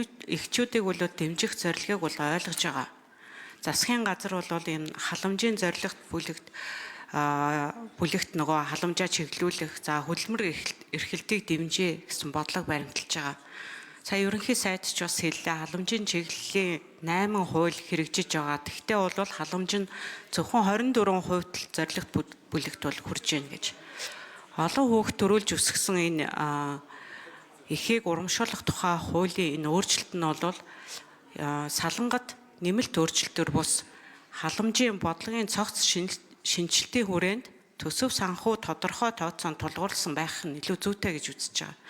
эхчүүдийг бол дэмжих зорилгыг бол ойлгож байгаа. Засгийн газар бол энэ халамжийн зорилгот бүлэгт нөгөө халамжаа чиглүүлэх, за хөдөлмөр эрхлэлтийг дэмжиж гэсэн бодлого баримталж байгаа. Сая ерөнхий сайд ч бас хэллээ, халамжийн чиглэлийн 8 хууль хэрэгжиж байгаа. Тэгтээ бол халамж нь зөвхөн 24% л зорилгот бүлэгт бол хүрж байна гэж. Олон хүүхэд төрүүлж өсгсөн энэ эхийг урамшуулах тухай хуулийн энэ өөрчлөлт нь бол салангат нэмэлт өөрчлөлтөөр бус халамжийн бодлогын цогц шинжилтийн хүрээнд төсөв санхүү тодорхой тооцоонд тулгуурласан байх нь илүү зүйтэй гэж үзэж байгаа.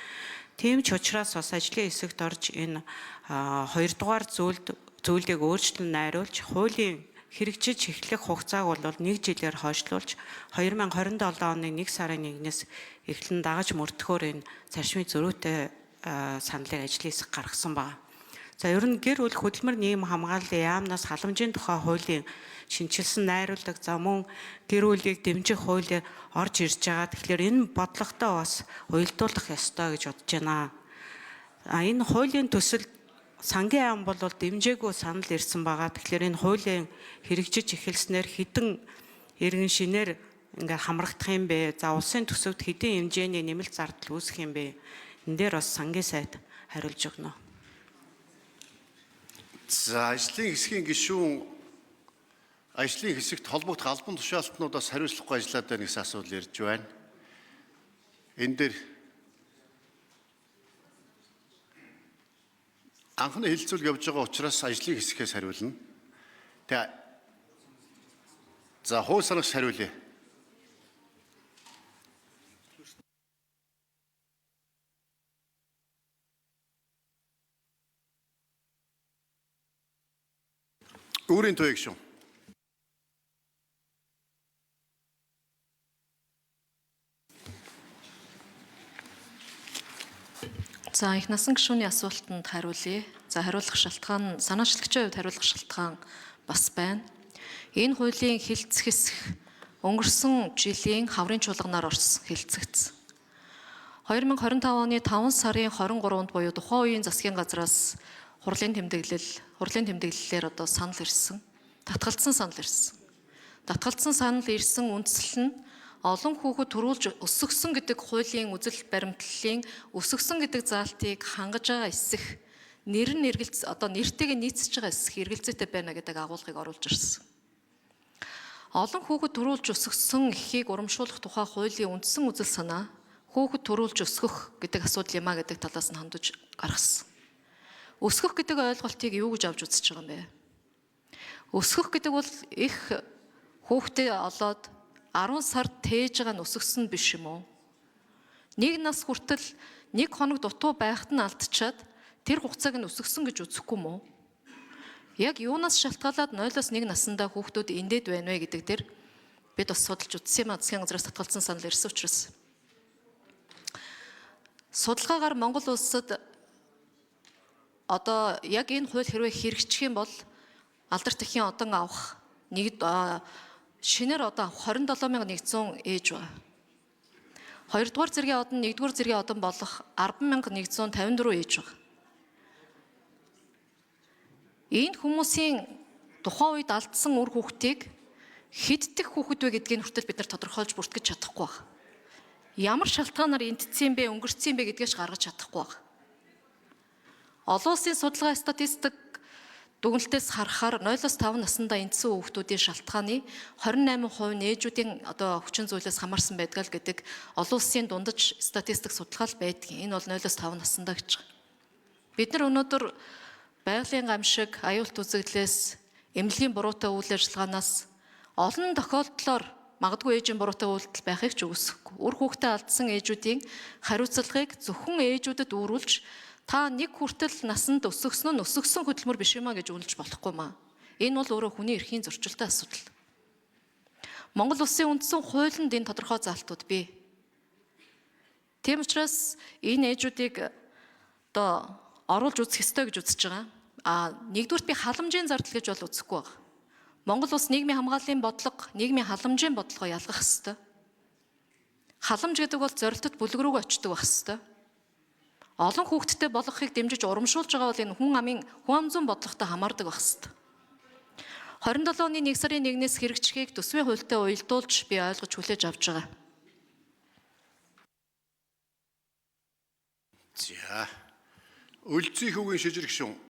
Тийм ч учраас бас ажлын хэсэгт орж энэ 2 дугаар зүйлийг өөрчлөн найруулж хуулийн хэрэгжиж эхлэх хугацааг бол 1 жилээр хойшлуулж 2027 оны 1 сарын 1-ээс эхлэн дагаж мөрдөхөөр энэ зарчмын зөрүүтэй саналыг ажлын хэсэг гаргасан байна. За ер нь гэр бүл хөдөлмөр нийгэм хамгааллын яамнаас халамжийн тухай хуулийн шинжилсэн найруулдаг за мөн гэр бүлийг дэмжих хуулиар орж ирж байгаа. Тэгэхээр энэ бодлоготой бас уялдуулах ёстой гэж бодож байна. Энэ хуулийн төсөл сангийн яам бол дэмжээгүй санал ирсэн байгаа. Тэгэхээр энэ хуулийн хэрэгжиж эхэлснээр хэдэн иргэн шинээр ингээ хамрагдах юм бэ? За улсын төсөвт хэдэн хэмжээний нэмэлт зардал үүсэх юм бэ? Энэ дээр бас сангийн сайд хариулж өгнө. За ажлын хэсгийн гишүүн ажлын хэсэгт холбогдох албан тушаалтнуудаас хариуцлагагүй ажиллаад байна гэсэн асуудал ирж байна. Энэ дээр анхны хэлэлцүүлэг явж байгаа учраас ажлын хэсгээс хариулна. Тэгээ за хууль санагч хариулъя. Өөрийн төвийг шүү. За их насан гишүүний асуултанд хариулъя. За хариулах шалтгаан санаачлагчийн хувьд хариулах шалтгаан бас байна. Энэ хуулийн хилцэх хэсэг өнгөрсөн жилийн хаврын чуулганаар орсон хилцэгдсэн. 2025 оны 5 сарын 23-нд буюу тухайн үеийн засгийн газраас хурлын тэмдэглэлээр санал ирсэн. Татгалцсан санал ирсэн. Татгалцсан санал ирсэн үндсэл нь олон хүүхэд төрүүлж өсгсөн гэдэг хуулийн үзэл баримтлалын өсгсөн гэдэг заалтыг хангаж байгаа эсэх нэртэйг нийцэж байгаа эсэх эргэлзээтэй байна гэдэг агуулгыг оруулж ирсэн. Олон хүүхэд төрүүлж өсгсөн эхийг урамшуулах тухай хуулийн үндсэн үзэл санаа хүүхэд төрүүлж өсгөх гэдэг асуудал юм а гэдэг талаас нь хандаж гаргасан. Өсгөх гэдэг ойлголтыг юу гэж авч үзэж байгаа юм бэ? Өсгөх гэдэг бол их хүүхдээ олоод 10 сард тээж байгаа нь өсгсөн биш юм уу? Нэг нас хүртэл 1 хоног дутуу байхад нь алдчихад тэр хугацааг нь өсгсөн гэж үзэхгүй мүү? Яг юунаас шалтгаалаад 0-1 наснда хүүхдүүд эндээд байна вэ гэдэг дээр бид бас судалж үзсэн юм а. Засгийн газраас татгалзсан санал ирсэн учраас. Судалгаагаар Монгол улсад яг энэ хууль хэрвээ хэрэгжих юм бол алдарт эхийн одон авах шинээр 27,100 ээж ба. 2 дугаар зэргийн одон 1 дугаар зэргийн одон болох 10,154 ээж ба. Энэ хүмүүсийн тухайн үед алдсан үр хүүхдийг хэддэх хүүхэд вэ гэдгийг хүртэл бид нар тодорхойлж бүртгэж чадахгүй байна. Ямар шалтгаанаар энтцсэн бэ, өнгөрцсөн бэ гэдгээс гаргаж чадахгүй байна. Олон улсын судалгаа статистик дүгнэлтээс харахаар 0-5 наснда эндсэн хүүхдүүдийн шалтгааны 28% нээжүүдийн хүчин зүйлээс хамаарсан байдаг гэдэг олон улсын дундаж статистик судалгаа л байдаг. Энэ бол 0-5 наснда гэж байна. Бид нар өнөөдөр байгалийн гамшиг, аюулт үзэгдлээс, эмнэлгийн буруутай үйл ажиллагаанаас олон тохиолдлоор магадгүй ээжийн буруутай үйлдэл байхыг ч үгүйсэхгүй. Үр хүүхдээ алдсан ээжүүдийн хариуцлагыг зөвхөн ээжүүдэд үүрүүлж та нэг хүртэл насанд өсгсөн нь өсгсөн хөдөлмөр биш юм а гэж үнэлж болохгүй маа. Энэ бол өөрөө хүний эрхийн зөрчилтэй асуудал. Монгол улсын үндсэн хуулинд энэ тодорхой заалтууд бий. Тийм учраас энэ ээжүүдийг оруулж үзэх ёстой гэж үзэж байгаа. Нэгдүгürt би халамжийн зардал гэж бол үзэхгүй байна. Монгол улс нийгмийн хамгааллын бодлого, нийгмийн халамжийн бодлогоо ялгах ёстой. Халамж гэдэг бол зорилтод бүлэг рүүгээ очдог байх ёстой. олон хүүхэдтэй болгохыг дэмжиж урамшуулж байгаа бол энэ хүн амын хүн ам зүйн бодлоготой хамаардаг байх ёстой. 27 оны 1 сарын 1-ээс хэрэгжихийг төсвийн хуультай уялдуулж би ойлгож хүлээж авч байгаа. За. Үлзий хүүгийн шижир гишүүн